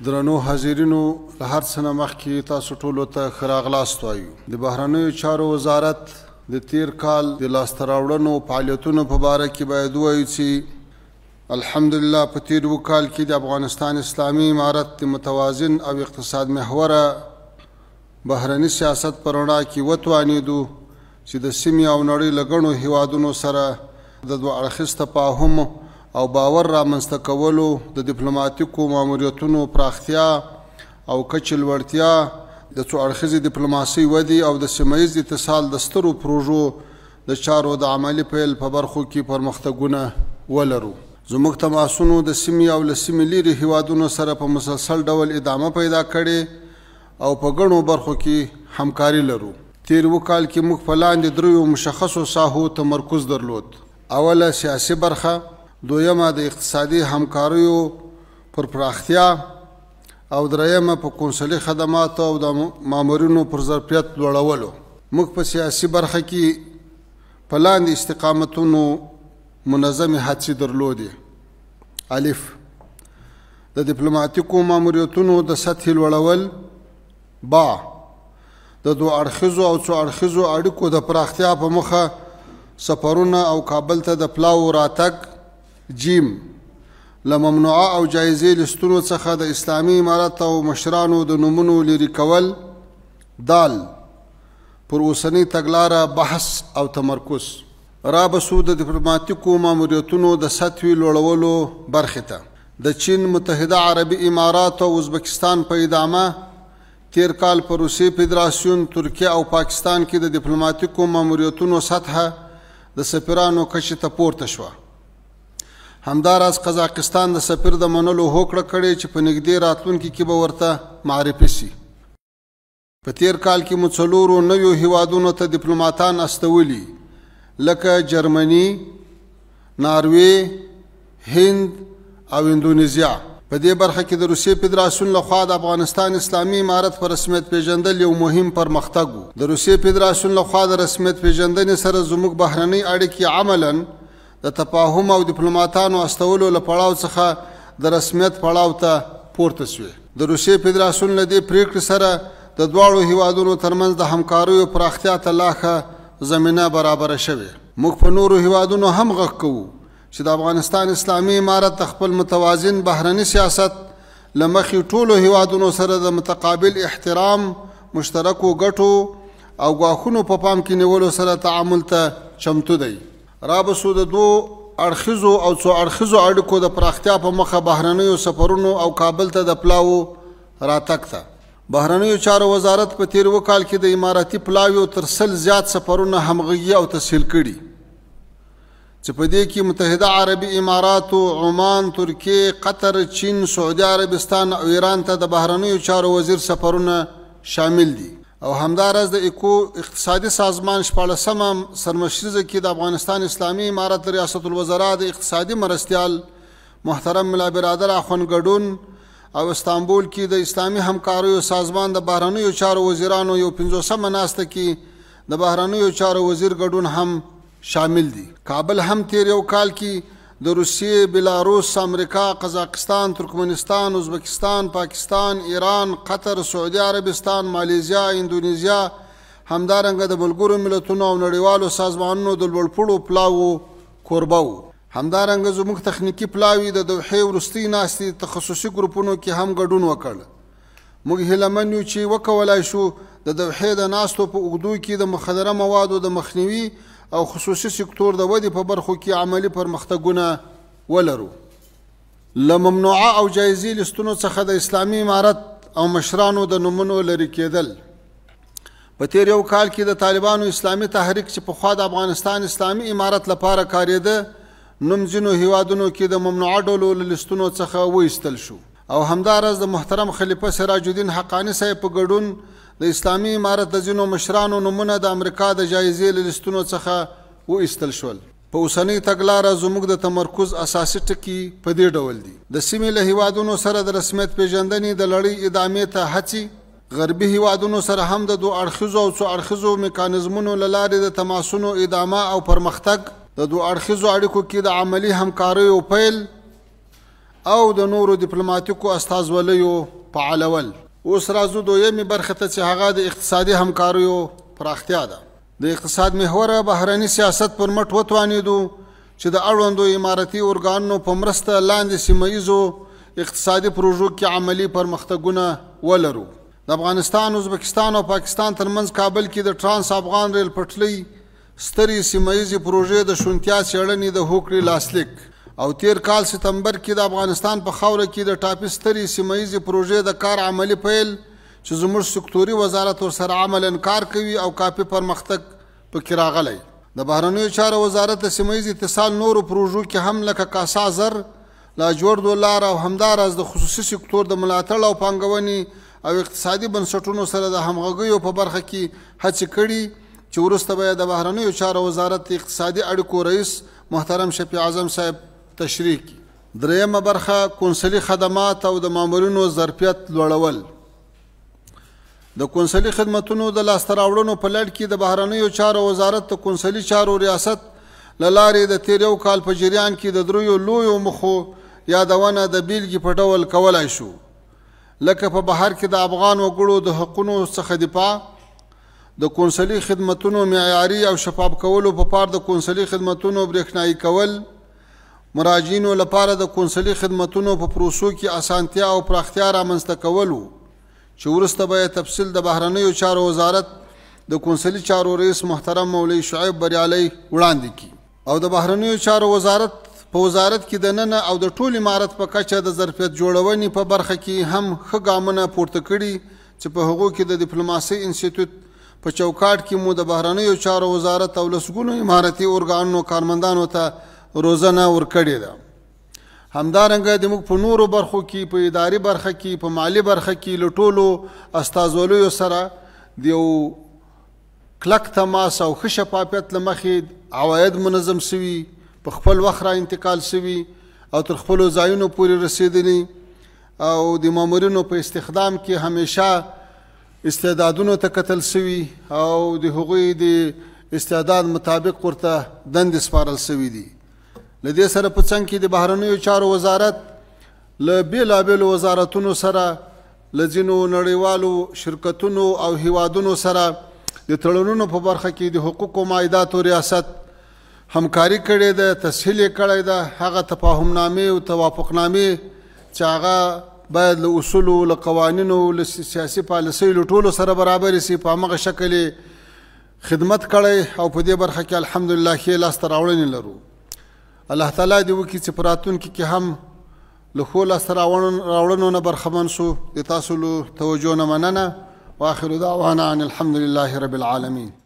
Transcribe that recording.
درنو حاضرینو له هر څه نه مخکې تاسو ټولو ته ښه راغلاست وایو. د بهرنیو چارو وزارت د تیر کال د لاسته راوړنو فعالیتونو په باره کې باید ووایو چې الحمدلله په تیر کال کې د افغانستان اسلامي امارت د متوازن او اقتصاد محوره بهرني سیاست په رڼا کې وتوانېدو چې د سیمې او نړۍ له ګڼو هیوادونو سره د دوه اړخیز تفاهم او باور رامنځته کولو د ډیپلوماټیکو ماموریتونو پراختیا او کچې لوړتیا د څو اړخیزې ډیپلوماسۍ ودې او د سیمه ییز اتصال د سترو پروژو د چارو د عملي پیل په برخو کې پرمختګونه ولرو. زموږ تماسونو د سیمې او له سیمې لیرې هیوادونو سره په مسلسل ډول ادامه پیدا کړې او په ګڼو برخو کې همکاري لرو. تیر کال کې موږ په لاندې دریو مشخصو ساحو تمرکز درلود. اوله سیاسي برخه، دویمه د اقتصادي همکاریو پر پراختیا او دریمه په کونسلي خدماتو او د مامورینو پر ظرفیت لوړولو. موږ په سیاسي برخه کې په لاندې استقامتونو منظمې هڅې درلودې. الف: د ډیپلوماټیکو ماموریتونو د سطحې لوړول. با: د دوه اړخیزو او څو اړخیزو اړیکو د پراختیا په موخه سفرونه او کابل ته د پلاو راتګ. جیم: له ممنوعه او جایزې لستونو څخه د اسلامي امارت او مشرانو د نومونو لرې کول. دال: پر اوسنۍ تګلاره بحث او تمرکز. رابسو د ډیپلوماټیکو ماموریتونو د سطحې لوړولو برخې ته. د چین متحده عربي امارات او ازبکستان په ادامه تیر کال په روسیې فدراسیون، ترکیه او پاکستان کې د ډیپلوماټیکو ماموریتونو سطحه د سفیرانو کچې ته پورته شوه. همداراز قزاقستان د سفیر د منلو هوکړه کړې چې په نږدې راتلونکي کې به ورته معرفي شي. په تیر کال کې مو څلورو نویو هیوادونو ته ډیپلوماتان استولي لکه جرمني، ناروې، هند او اندونیزیا. په دې برخه کې د روسیې فدراسیون لخوا د افغانستان اسلامي امارت په رسمیت پیژندل یو مهم پرمختګ و. د روسیې فدراسیون لخوا د رسمیت پیژندنې سره زموږ بهرنۍ اړیکې عملاً د تفاهم او ډیپلوماتانو استولو له پړاو څخه د رسمیت پړاو ته پورته شوې. د روسیې فدراسیون له دې پریکړې سره د دواړو هیوادونو ترمنځ د همکاریو پراختیا ته لا ښه زمینه برابره شوې. موږ په نورو هیوادونو هم غږ کوو چې د افغانستان اسلامي امارت د خپل متوازن بهرني سیاست له مخې ټولو هیوادونو سره د متقابل احترام، مشترکو ګټو او ګواښونو په پام کې نیولو سره تعامل ته چمتو دی. رابسو د دوه اړخیزو او څو اړخیزو اړیکو د پراختیا په مخه بهرنیو سفرونو او کابل ته د پلاو راتګ ته. بهرنیو چارو وزارت په تیر کال کې د اماراتي پلاویو تر 100 زیات سفرونه همغږي او تسهیل کړي چې په دې کې متحده عربي اماراتو، عمان، ترکیه، قطر، چین، سعودي عربستان او ایران ته د بهرنیو چارو وزیر سفرونه شامل دي. او همداراز د اقتصادي سازمان 14 سرمشریزه کې د افغانستان اسلامي امارت ریاست الوزرا د اقتصادي مرستیال محترم ملا برادر اخوند ګډون او استانبول کې د اسلامي همکاریو سازمان د بهرنیو چارو وزیرانو یو 50 ناسته کې د بهرنیو چارو وزیر ګډون هم شامل دي. کابل هم تیر یو کال کې د روسیې، بلاروس، امریکا، قزاقستان، ترکمنستان، ازبکستان، پاکستان، ایران، قطر، سعودي عربستان، مالیزیا، اندونیزیا، همدارنګه د ملګرو ملتونو او نړیوالو سازمانونو د لوړپوړو پلاوو کوربه وو. همدارنګه زموږ تخنیکي پلاوي د دوحې وروستۍ ناستې تخصصي ګروپونو کې هم ګډون وکړ. موږ هیله من یو چې وکولای شو د دوحې د ناستو په اوږدو کې د مخدره موادو د مخنیوي او خصوصي سکتور د ودې په برخو کې عملي پرمختګونه ولرو. له ممنوعه او جایزې لستونو څخه د اسلامي امارت او مشرانو د نومونو لرې کېدل. په تیر یو کال کې د طالبانو اسلامي تحریک چې پخوا د افغانستان اسلامي امارت لپاره کارېده نوم ځینو هیوادونو کې د ممنوعه ډولو له لستونو څخه وایستل شو. او همداراز د محترم خلیفه سراج الدین حقانی صاحب په ګډون د اسلامي امارت د ځینو مشرانو نومونه د امریکا د جایزې له لستونو څخه وایستل شول. په اوسنۍ تګلاره زموږ د تمرکز اساسي ټکي په دې ډول دي: د سیمې له هیوادونو سره د رسمیت پیژندنې د لړۍ ادامې ته هڅې، غربي هیوادونو سره هم د دوه اړخیزو او څو اړخیزو میکانیزمونو له لارې د تماسونو ادامه او پرمختګ، د دوه اړخیزو اړیکو کې د عملي همکاریو پیل او د نورو ډیپلوماټیکو استازولیو فعالول. اوس راځو دویمې برخې ته چې هغه د اقتصادي همکاریو پراختیا ده. د اقتصاد محوره بهرني سیاست پر مټ وتوانېدو چې د اړوندو امارتي ارګانونو په مرسته لاندې سیمه ییزو اقتصادي پروژو کې عملي پرمختګونه ولرو. د افغانستان، ازبکستان او پاکستان ترمنځ کابل کې د ټرانس افغان ریل پټلۍ سترې سیمه ییزې پروژې د شونتیا څېړنې د هوکړې لاسلیک او تیر کال ستمبر کې د افغانستان په خاوره کې د ټاپي سترې سیمه ییزې پروژې د کار عملي پیل چې زموږ سکتوري وزارت ورسره عملاً کار کوي او کافي پرمختګ پکې راغلی. د بهرنیو چارو وزارت د سیمه ییز اتصال نورو پروژو کې هم لکه کاسا زر، لاجوردو لار او همداراز د خصوصي سکتور د ملاتړ او پانګونې او اقتصادي بنسټونو سره د همغږیو په برخه کې هڅې کړي چې وروسته به د بهرنیو چارو وزارت اقتصادي اړیکو رئیس محترم شفیع اعظم صاحب تشریح کړي. درېیمه برخه کونسلي خدمات او د مامورینو ظرفیت لوړول. د کونسلي خدمتونو د لاسته راوړنو په لړ کې د بهرنیو چارو وزارت د کونسلي چارو ریاست له لارې د تیر یو کال په جریان کې د دریو لویو موخو یادونه د بیلګې په ډول کولی شو، لکه په بهر کې د افغان وګړو د حقونو څخه دفاع، د کونسلي خدمتونو معیاري او شفاف کولو په پار د کونسلي خدمتونو برېښنایي کول، مراجعینو لپاره د کونسلي خدمتونو په پروسو کې اسانتیا او پراختیا رامنځته کولو چې وروسته به تفصیل د بهرنیو چارو وزارت د کونسلي چارو رئیس محترم مولوي شعیب بریالي وړاندې کړي. او د بهرنیو چارو وزارت په وزارت کې د ننه او د ټول امارت په کچه د ظرفیت جوړونې په برخه کې هم ښه ګامونه پورته کړي چې په هغو کې د ډیپلوماسۍ انسټیټیوټ په چوکاټ کې مو د بهرنیو چارو وزارت او لسګونو امارتي ارګانونو کارمندانو ته روزنه ورکړې ده. همدارنګه د موږ په نورو برخو کې، په اداري برخه کې، په مالی برخه کې له ټولو استازولیو سره د یو کلک تماس او ښه شفافیت له مخې عواید منظم سوي، په خپل وخت را انتقال سوي او تر خپلو ځایونو پورې رسېدلي، او د مامورینو په استخدام کې همیشه استعدادونو ته کتل سوي او د هغوی د استعداد مطابق ورته دندې سپارل سوي دي. له دې سره په څنګ کې د بهرنیو چارو وزارت له بېلابېلو وزارتونو سره، له ځینو نړیوالو شرکتونو او هیوادونو سره د تړونونو په برخه کې د حقوقو معاهداتو ریاست همکاري کړې ده، تسهیل یې کړی ده. هغه تفاهمنامې او توافقنامې چې هغه باید له اصولو، له قوانینو، له سیاسي پالیسیو له ټولو سره برابر سي، په همغه شکل خدمت کړی او په دې برخه کې الحمدلله ښې لاسته راوړنې لرو. الله تعالی دې وکړي چې په راتلونکي کې هم له ښو لاسته راوړنو نه برخمن شو. د تاسو له توجه نه مننه. واخر دعوانا ان الحمد لله رب العالمين.